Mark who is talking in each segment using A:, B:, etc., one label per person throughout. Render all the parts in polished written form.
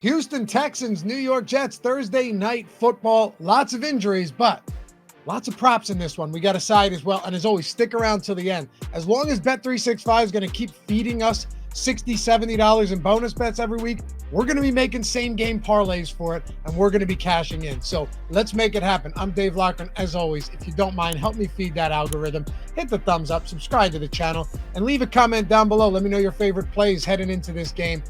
A: Houston Texans, New York Jets, Thursday night football. Lots of injuries, but lots of props in this one. We got a side as well. And as always, stick around till the end. As long as Bet365 is going to keep feeding us $60, $70 in bonus bets every week, we're going to be making same game parlays for it, and we're going to be cashing in. So let's make it happen. I'm Dave Loughy. As always, if you don't mind, help me feed that algorithm. Hit the thumbs up, subscribe to the channel, and leave a comment down below. Let me know your favorite plays heading into this game.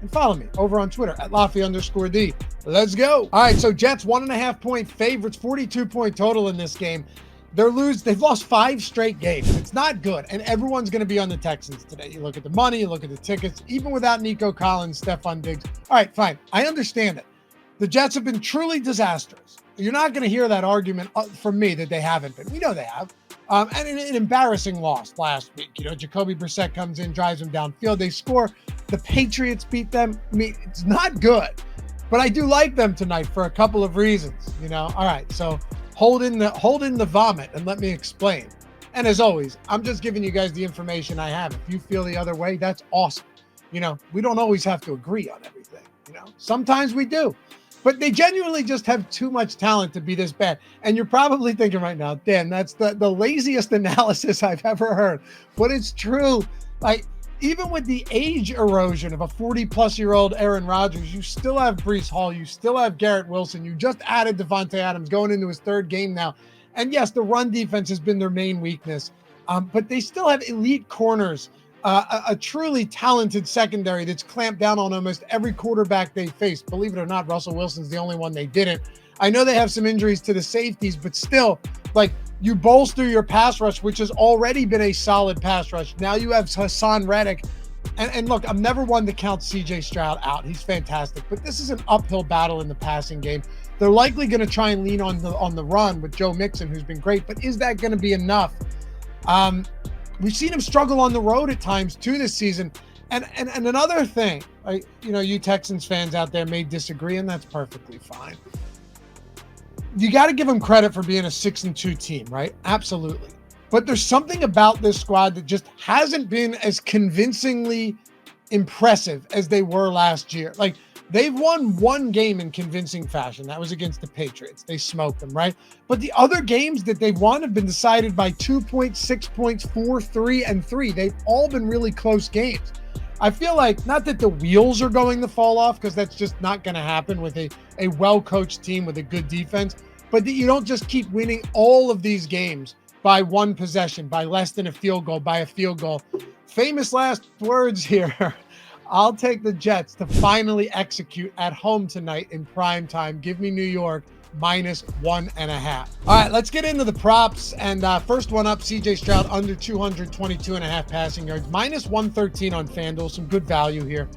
A: And follow me over on Twitter at Loughy_D. Let's go. All right, so Jets 1.5 point favorites, 42-point total in this game. They've lost 5 straight games. It's not good, and everyone's going to be on the Texans today. You look at the money, you look at the tickets, even without Nico Collins, Stephon Diggs. All right, fine. I understand it. The Jets have been truly disastrous. You're not going to hear that argument from me that they haven't been. We know they have. And an embarrassing loss last week. You know, Jacoby Brissett comes in, drives them downfield. They score. The Patriots beat them. I mean, it's not good. But I do like them tonight for a couple of reasons. You know, all right. So hold in the vomit and let me explain. And as always, I'm just giving you guys the information I have. If you feel the other way, that's awesome. You know, we don't always have to agree on everything. You know, sometimes we do. But they genuinely just have too much talent to be this bad. And you're probably thinking right now, damn, that's the laziest analysis I've ever heard. But it's true. Like, even with the age erosion of a 40-plus-year-old Aaron Rodgers, you still have Breece Hall. You still have Garrett Wilson. You just added Devontae Adams going into his 3rd game now. And yes, the run defense has been their main weakness. But they still have elite corners. A truly talented secondary that's clamped down on almost every quarterback they faced. Believe it or not, Russell Wilson's the only one they didn't. I know they have some injuries to the safeties, but still, like, you bolster your pass rush, which has already been a solid pass rush. Now you have Hassan Reddick. And look, I'm never one to count CJ Stroud out. He's fantastic. But this is an uphill battle in the passing game. They're likely going to try and lean on the run with Joe Mixon, who's been great. But is that going to be enough? We've seen him struggle on the road at times too this season. And another thing, you Texans fans out there may disagree, and that's perfectly fine. You got to give him credit for being a 6-2 team, right? Absolutely. But there's something about this squad that just hasn't been as convincingly impressive as they were last year. Like, they've won 1 game in convincing fashion. That was against the Patriots. They smoked them, right? But the other games that they've won have been decided by 2 points, 6 points, 4, 3, and 3. They've all been really close games. I feel like, not that the wheels are going to fall off, because that's just not going to happen with a well-coached team with a good defense, but that you don't just keep winning all of these games by 1 possession, by less than a field goal, by a field goal. Famous last words here. I'll take the Jets to finally execute at home tonight in prime time. Give me New York -1.5. All right, let's get into the props. And first one up, CJ Stroud under 222.5 passing yards, -113 on FanDuel. Some good value here.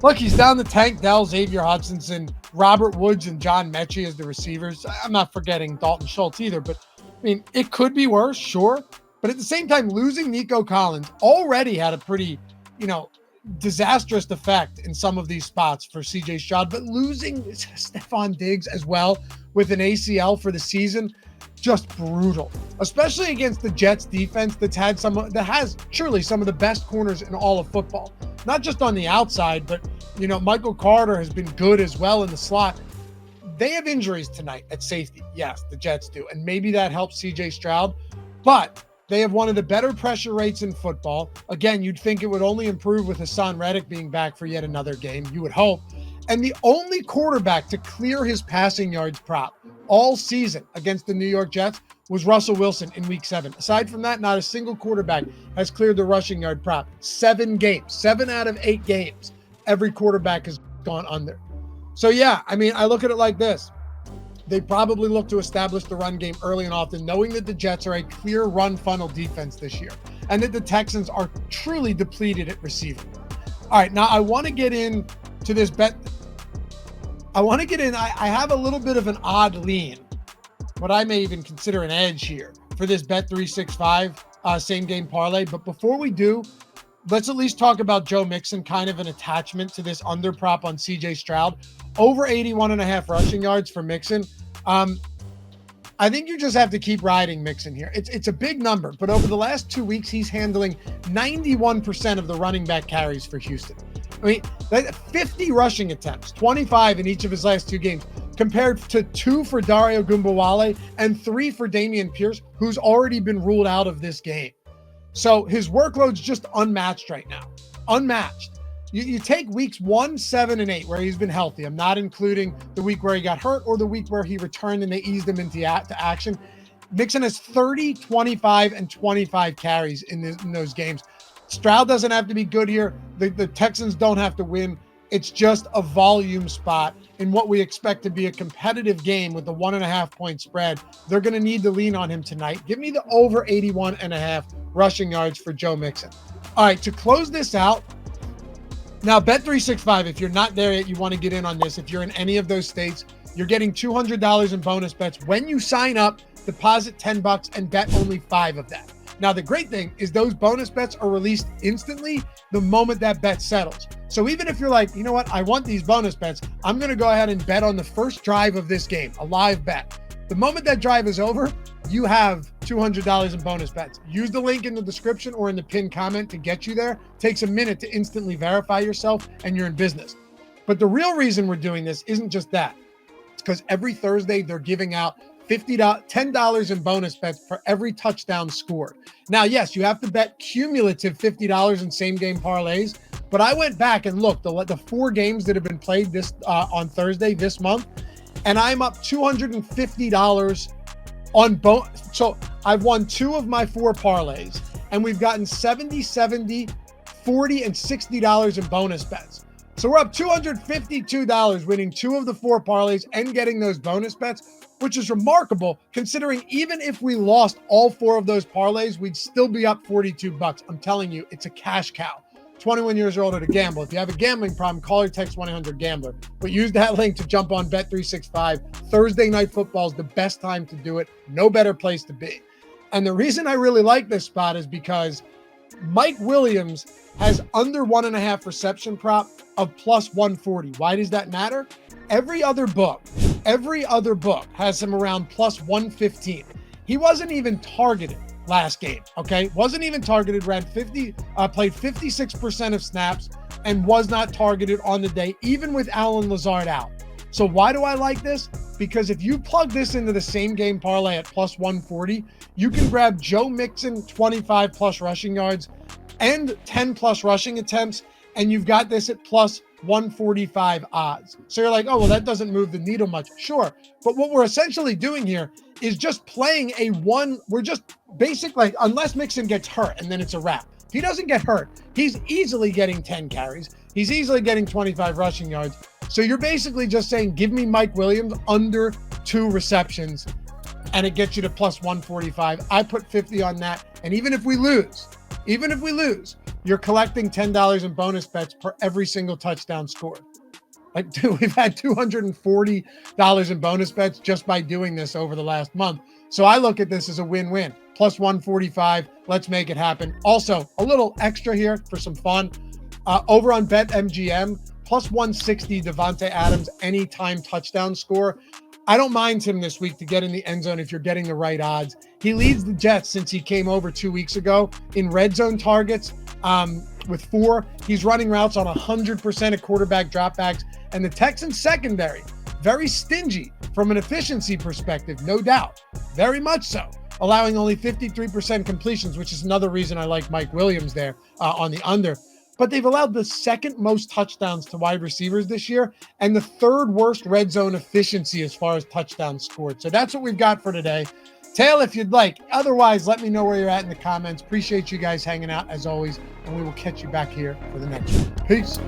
A: Look, he's down the Tank Dell, Xavier Hutchinson, Robert Woods, and John Mechie as the receivers. I'm not forgetting Dalton Schultz either, but I mean, it could be worse, sure. But at the same time, losing Nico Collins already had a pretty, disastrous effect in some of these spots for CJ Stroud, but losing Stephon Diggs as well with an ACL for the season, just brutal, especially against the Jets defense that has truly some of the best corners in all of football, not just on the outside, but Michael Carter has been good as well in the slot. They have injuries tonight at safety. Yes, the Jets do. And maybe that helps CJ Stroud, but they have one of the better pressure rates in football. Again, you'd think it would only improve with Hassan Reddick being back for yet another game. You would hope. And the only quarterback to clear his passing yards prop all season against the New York Jets was Russell Wilson in week 7. Aside from that, not a single quarterback has cleared the rushing yard prop. 7 games, 7 out of 8 games, every quarterback has gone under. So yeah, I mean, I look at it like this. They probably look to establish the run game early and often, knowing that the Jets are a clear run funnel defense this year and that the Texans are truly depleted at receiving. All right, now I want to get into this bet. I have a little bit of an odd lean, what I may even consider an edge here for this Bet365 same game parlay. But before we do, let's at least talk about Joe Mixon, kind of an attachment to this under prop on CJ Stroud. Over 81.5 rushing yards for Mixon. I think you just have to keep riding Mixon here. It's a big number, but over the last 2 weeks, he's handling 91% of the running back carries for Houston. I mean, 50 rushing attempts, 25 in each of his last 2 games, compared to 2 for Dario Gumbawale and 3 for Dameon Pierce, who's already been ruled out of this game. So his workload's just unmatched right now. Unmatched. You take weeks 1, 7, and 8 where he's been healthy. I'm not including the week where he got hurt or the week where he returned and they eased him into action. Mixon has 30, 25, and 25 carries in those games. Stroud doesn't have to be good here. The Texans don't have to win. It's just a volume spot in what we expect to be a competitive game with the 1.5 point spread. They're going to need to lean on him tonight. Give me the over 81.5 rushing yards for Joe Mixon. All right, to close this out, now Bet365, if you're not there yet, you want to get in on this. If you're in any of those states, you're getting $200 in bonus bets when you sign up, deposit $10 and bet only 5 of that. Now, the great thing is those bonus bets are released instantly the moment that bet settles. So even if you're like, you know what, I want these bonus bets, I'm going to go ahead and bet on the first drive of this game, a live bet. The moment that drive is over, you have $200 in bonus bets. Use the link in the description or in the pinned comment to get you there. It takes a minute to instantly verify yourself and you're in business. But the real reason we're doing this isn't just that. It's because every Thursday they're giving out $10 in bonus bets for every touchdown scored. Now, yes, you have to bet cumulative $50 in same game parlays, but I went back and looked the 4 games that have been played this on Thursday this month, and I'm up $250 on both. So I've won 2 of my 4 parlays, and we've gotten $70, $40, and $60 in bonus bets. So we're up $252 winning 2 of the 4 parlays and getting those bonus bets, which is remarkable considering even if we lost all 4 of those parlays, we'd still be up $42. I'm telling you, it's a cash cow. 21 years or older to gamble. If you have a gambling problem, call or text 1-800-GAMBLER. But use that link to jump on Bet365. Thursday night football is the best time to do it. No better place to be. And the reason I really like this spot is because Mike Williams has under 1.5 reception prop of plus 140. Why does that matter? Every other book has him around plus 115. He wasn't even targeted last game, okay? Wasn't even targeted, played 56% of snaps and was not targeted on the day, even with Allen Lazard out. So why do I like this? Because if you plug this into the same game parlay at plus 140, you can grab Joe Mixon 25 plus rushing yards and 10 plus rushing attempts, and you've got this at plus 145 odds. So you're like, oh, well, that doesn't move the needle much. Sure. But what we're essentially doing here is just playing we're just basically, unless Mixon gets hurt and then it's a wrap. If he doesn't get hurt, he's easily getting 10 carries. He's easily getting 25 rushing yards. So you're basically just saying, give me Mike Williams under 2 receptions and it gets you to plus 145. I put 50 on that. And even if we lose, you're collecting $10 in bonus bets per every single touchdown scored. Like, dude, we've had $240 in bonus bets just by doing this over the last month. So I look at this as a win-win. Plus 145. Let's make it happen. Also, a little extra here for some fun. Over on BetMGM, plus 160 Devontae Adams anytime touchdown score. I don't mind him this week to get in the end zone if you're getting the right odds. He leads the Jets since he came over 2 weeks ago in red zone targets with 4. He's running routes on 100% of quarterback dropbacks. And the Texans secondary, very stingy from an efficiency perspective, no doubt. Very much so. Allowing only 53% completions, which is another reason I like Mike Williams there on the under. But they've allowed the 2nd most touchdowns to wide receivers this year and the 3rd worst red zone efficiency as far as touchdowns scored. So that's what we've got for today. Tail if you'd like. Otherwise, let me know where you're at in the comments. Appreciate you guys hanging out as always, and we will catch you back here for the next one. Peace.